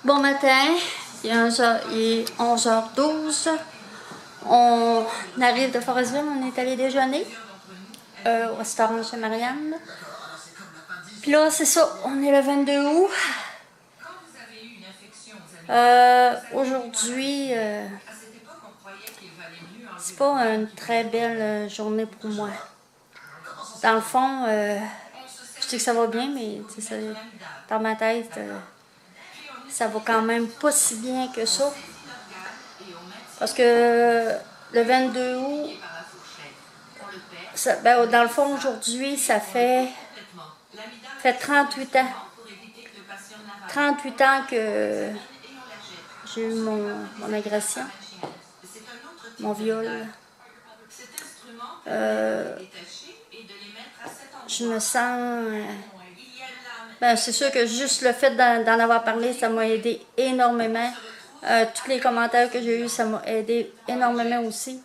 Bon matin, il est 11h12. On arrive de Forestville, on est allé déjeuner au restaurant chez Marianne. Puis là, c'est ça, on est le 22 août. Aujourd'hui, c'est pas une très belle journée pour moi. Dans le fond, je sais que ça va bien, mais ça, dans ma tête, ça va quand même pas si bien que ça. Parce que le 22 août, dans le fond, aujourd'hui, ça fait 38 ans. 38 ans que j'ai eu mon agression, mon viol. Je me sens... c'est sûr que juste le fait d'en avoir parlé, ça m'a aidé énormément. Tous les commentaires que j'ai eus, ça m'a aidé énormément aussi.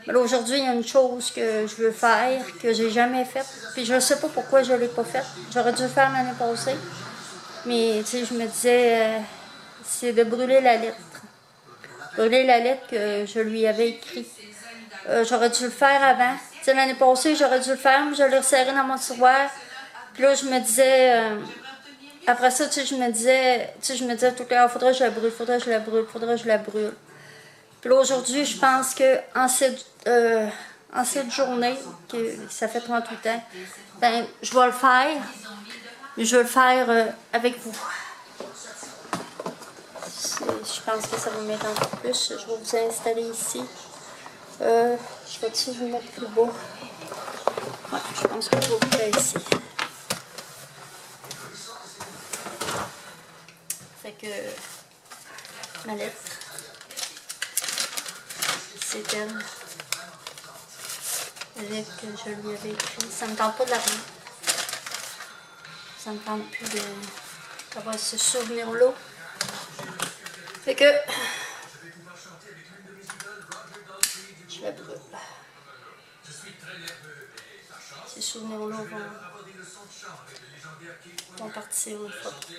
Mais là, aujourd'hui, il y a une chose que je veux faire, que j'ai jamais faite. Puis je ne sais pas pourquoi je ne l'ai pas faite. J'aurais dû le faire l'année passée. Mais tu sais, je me disais, c'est de brûler la lettre. Brûler la lettre que je lui avais écrite. J'aurais dû le faire avant. Tu sais, l'année passée, j'aurais dû le faire, mais je l'ai resserré dans mon tiroir. Puis là, je me disais... après ça, tu sais, je me disais tout le temps, faudrait que je la brûle, faudrait que je la brûle, faudrait que je la brûle. Puis là, aujourd'hui, je pense qu'en cette journée, que ça fait 38 ans, je vais le faire, mais je vais le faire avec vous. Je pense que ça va m'aider un peu plus. Je vais vous installer ici. Je vais-tu vous mettre plus bas? Ouais, je pense que je vais vous faire ici. Fait que ma lettre, c'est elle. La lettre que je lui avais écrite. Ça me tente pas de la rendre. Ça me tente plus d'avoir ce souvenir-là. Fait que je la brûle. Ces souvenirs-là vont partir une fois pour toutes.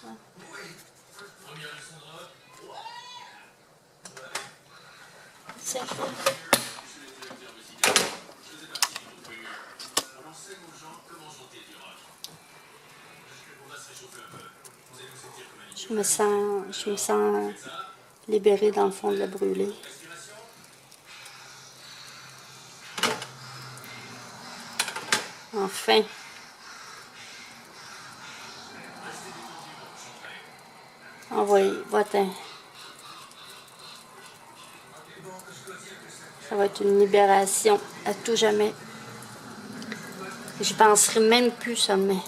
Ouais. C'est je me sens libérée dans le fond de la brûler. Enfin. Envoyez, va-t'en. Ça va être une libération à tout jamais. Je penserai même plus jamais.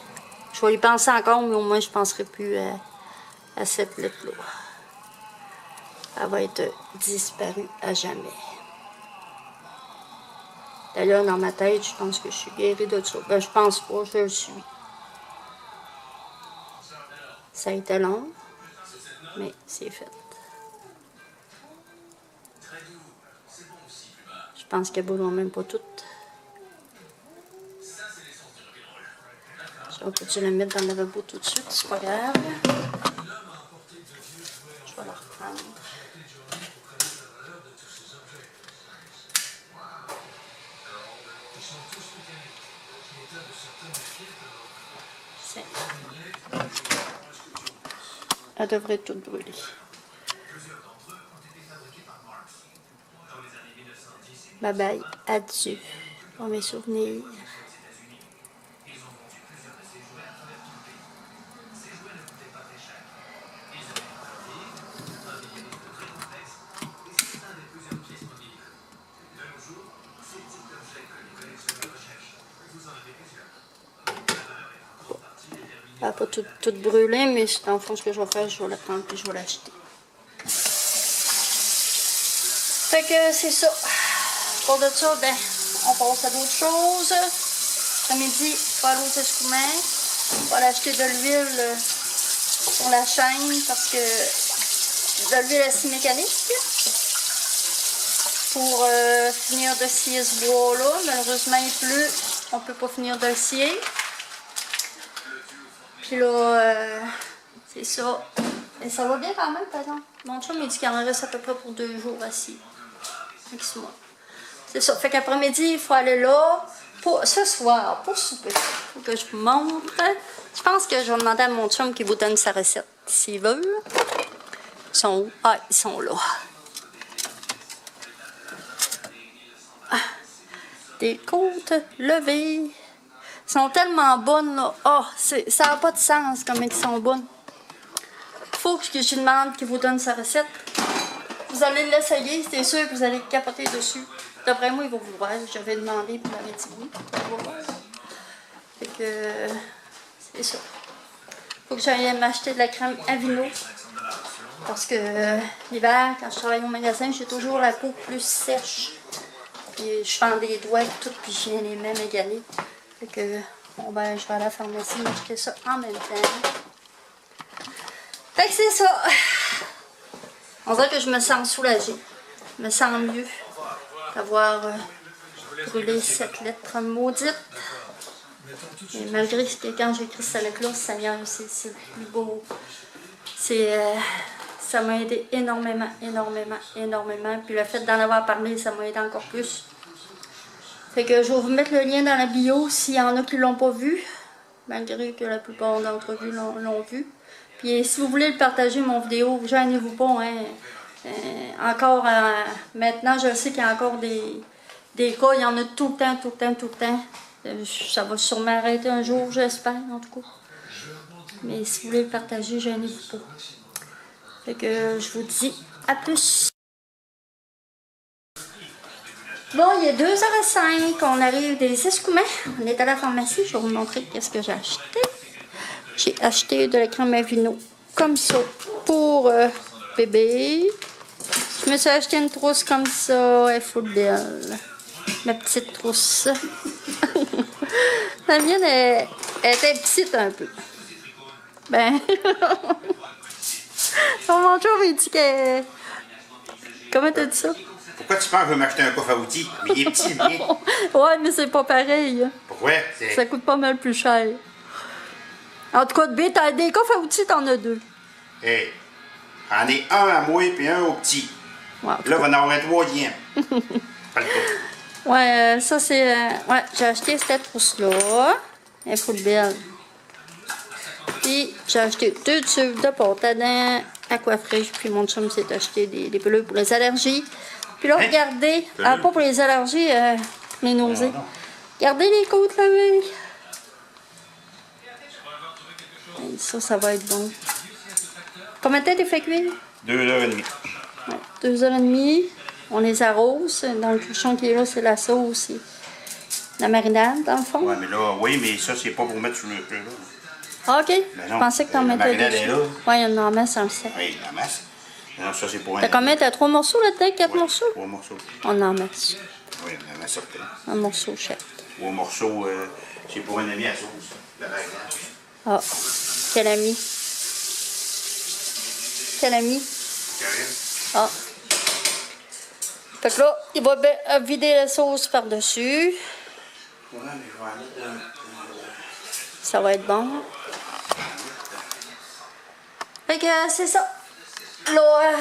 Je vais y penser encore, mais au moins je ne penserai plus à cette lettre-là. Elle va être disparue à jamais. D'ailleurs, dans ma tête, je pense que je suis guérie de ça. Je pense pas, je le suis. Ça a été long, mais c'est fait. Je pense qu'elle ne brûlera même pas toutes. On peut-tu la mettre dans le lavabo tout de suite? C'est pas grave. Je vais la reprendre. Elle devrait tout brûler. Bye bye, adieu pour mes souvenirs. Elle n'a pas tout brûlé, mais dans le fond, ce que je vais faire, je vais la prendre puis je vais l'acheter. Fait que c'est ça. Pour de ça, on passe à d'autres choses. Après-midi, je vais aller au Tescoumins. On va aller acheter de l'huile pour la chaîne parce que de l'huile à scie mécanique. Pour finir de scier ce bois-là. Malheureusement, il pleut. On ne peut pas finir de le scier. Puis là, c'est ça. Et ça va bien quand même, par exemple. Mon chum, il dit qu'il en reste à peu près pour 2 jours assis. Excuse-moi. C'est ça. Fait qu'après-midi, il faut aller là. Pour ce soir, pour souper. Faut que je vous montre. Je pense que je vais demander à mon chum qu'il vous donne sa recette, s'il veut. Ils sont où? Ah, ils sont là. Ah, des côtes levées. Ils sont tellement bonnes, là. Oh, ça n'a pas de sens, comme ils sont bonnes. Faut que je lui demande qu'il vous donne sa recette. Vous allez l'essayer, c'est sûr que vous allez capoter dessus. D'après moi, il va vous voir. J'avais demandé, puis il m'avait dit oui. Il va voir. Fait que, c'est ça. Faut que j'aille m'acheter de la crème Aveeno. Parce que l'hiver, quand je travaille au magasin, j'ai toujours la peau plus sèche. Puis je fends des doigts et tout, puis je viens les mains m'égaler. Fait que, bon ben, je vais à la pharmacie m'acheter ça en même temps. Fait que c'est ça. On dirait que je me sens soulagée. Je me sens mieux d'avoir brûlé cette lettre maudite. Et malgré que quand j'ai écrit cette lettre-là, Seigneur, c'est le plus beau. Ça m'a aidé énormément, énormément, énormément. Puis le fait d'en avoir parlé, ça m'a aidé encore plus. Fait que je vais vous mettre le lien dans la bio s'il y en a qui ne l'ont pas vu. Malgré que la plupart d'entre vous l'ont vu. Puis si vous voulez le partager, mon vidéo, gênez-vous pas, hein. Encore, maintenant, je sais qu'il y a encore des cas, il y en a tout le temps, tout le temps, tout le temps. Ça va sûrement arrêter un jour, j'espère, en tout cas. Mais si vous voulez le partager, gênez-vous pas. Fait que je vous dis à plus. Bon, il est 2h05, on arrive des Escoumins. On est à la pharmacie, je vais vous montrer qu'est-ce que j'ai acheté. J'ai acheté de la crème Aveeno, comme ça, pour bébé. Je me suis acheté une trousse comme ça, elle est full belle. Ma petite trousse. La mienne, elle était petite un peu. Ben, mon chum, il dit que... Comment t'as dit ça? Pourquoi tu penses que je vais m'acheter un coffre à outils? Mais il est petit, bien. Ouais, mais c'est pas pareil. Pourquoi? Ça coûte pas mal plus cher. En tout cas, de B, t'as des coffres à outils, t'en as 2. Hey, j'en ai un à moi et un au petit. Ouais, là, on va en avoir un 3e. Pas le cas. Ouais, ça c'est... ouais, j'ai acheté cette trousse-là. Elle est full belle. Puis, j'ai acheté 2 tubes de pâte à dents Aquafresh. Puis, mon chum s'est acheté des pelures pour les allergies. Puis là, regardez... Ah, pas pour les allergies, les nausées. Regardez les côtes levées. Et ça va être bon. Combien de temps t'es fait cuire? 2h30. Ouais, 2h30. On les arrose. Dans le bouchon qui est là, c'est la sauce et la marinade, dans le fond. Ouais, mais là, oui, mais ça, c'est pas pour mettre sur le feu, là. Ah, OK. Ben Je non, pensais que t'en la mettais marinade dessus. est là. Ouais, il y en a en masse, on le sait. Oui, la masse. Non, ça, c'est pour un... T'as combien? T'as 3 morceaux là-dedans? 4 morceaux? 3 morceaux. On en masse. Oui, on en a sorti. Un morceau chaque. 3 morceaux, c'est pour un ami à sauce. La marinade. Ah, quel ami? Quel ami? Ah. Fait que là, il va vider la sauce par-dessus. Ouais, mais je vais en mettre Ça va être bon. Fait que c'est ça. Là,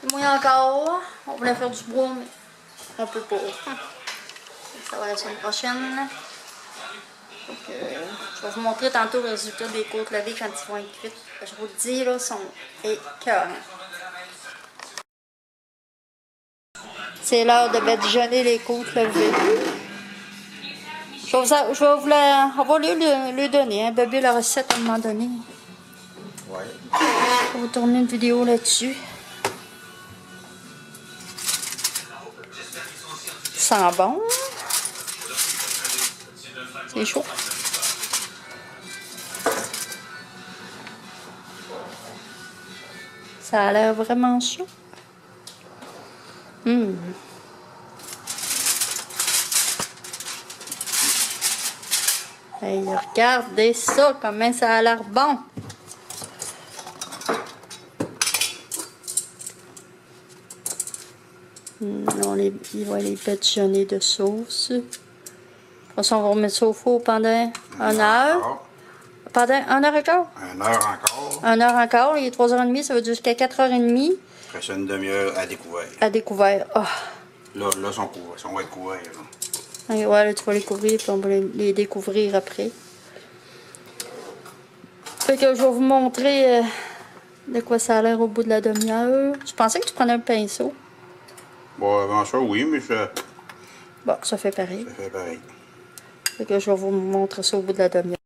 il mouille encore. On voulait faire du bois, mais on peut pas. Ça va la semaine prochaine. Donc, je vais vous montrer tantôt le résultat des côtes levées quand ils vont être cuites. Je vous le dis, là, ils sont écœurants. C'est l'heure de badigeonner les côtes levées. On va lui donner, hein, bébé, la recette à un moment donné. Ouais. On va tourner une vidéo là-dessus. Ça sent bon. C'est chaud. Ça a l'air vraiment chaud. Hey, regardez ça, comment ça a l'air bon. Il va les badigeonner de sauce. De toute façon, on va remettre ça au four pendant 1 heure. Pendant 1h15? 1 heure encore. 1h encore, il est 3h30, ça va jusqu'à 4h30. Après ça, une demi-heure à découvert. À découvert. Oh. Là, on va être couverts. Là. Ouais, là, tu vas les couvrir, puis on va les découvrir après. Fait que je vais vous montrer de quoi ça a l'air au bout de la demi-heure. Je pensais que tu prenais un pinceau. Bon, avant ça, oui, mais ça Bon, ça fait pareil. fait pareil. Fait que je vais vous montrer ça au bout de la demi-heure.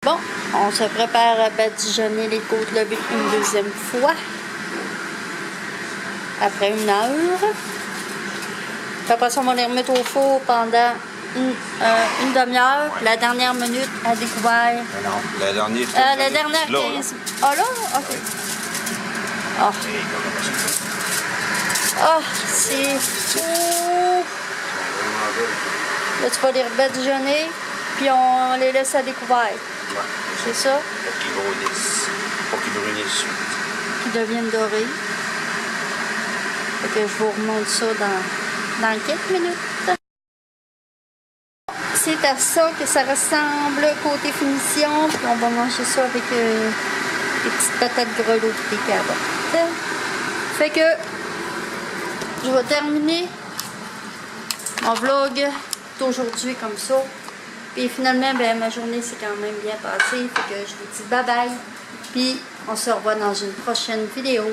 Bon, on se prépare à badigeonner les côtes levées une deuxième fois. Après 1 heure. Puis après ça, on va les remettre au four pendant une demi-heure. Ouais. La dernière minute à découvert. Mais non, la dernière, La dernière 15. Ah là? Ok. Ah, c'est fou. Là, tu vas les rebadigeonner, puis on les laisse à découvert. Ouais. C'est ça? Pour qu'ils brunissent. Pour qu'ils brunissent. Qui deviennent dorés. Fait que je vous remonte ça dans quelques minutes. C'est à ça que ça ressemble côté finition. Puis on va manger ça avec des petites patates grelots et des carottes. Fait que je vais terminer mon vlog d'aujourd'hui comme ça. Puis finalement, ben, ma journée s'est quand même bien passée. Fait que je vous dis bye bye. Puis on se revoit dans une prochaine vidéo.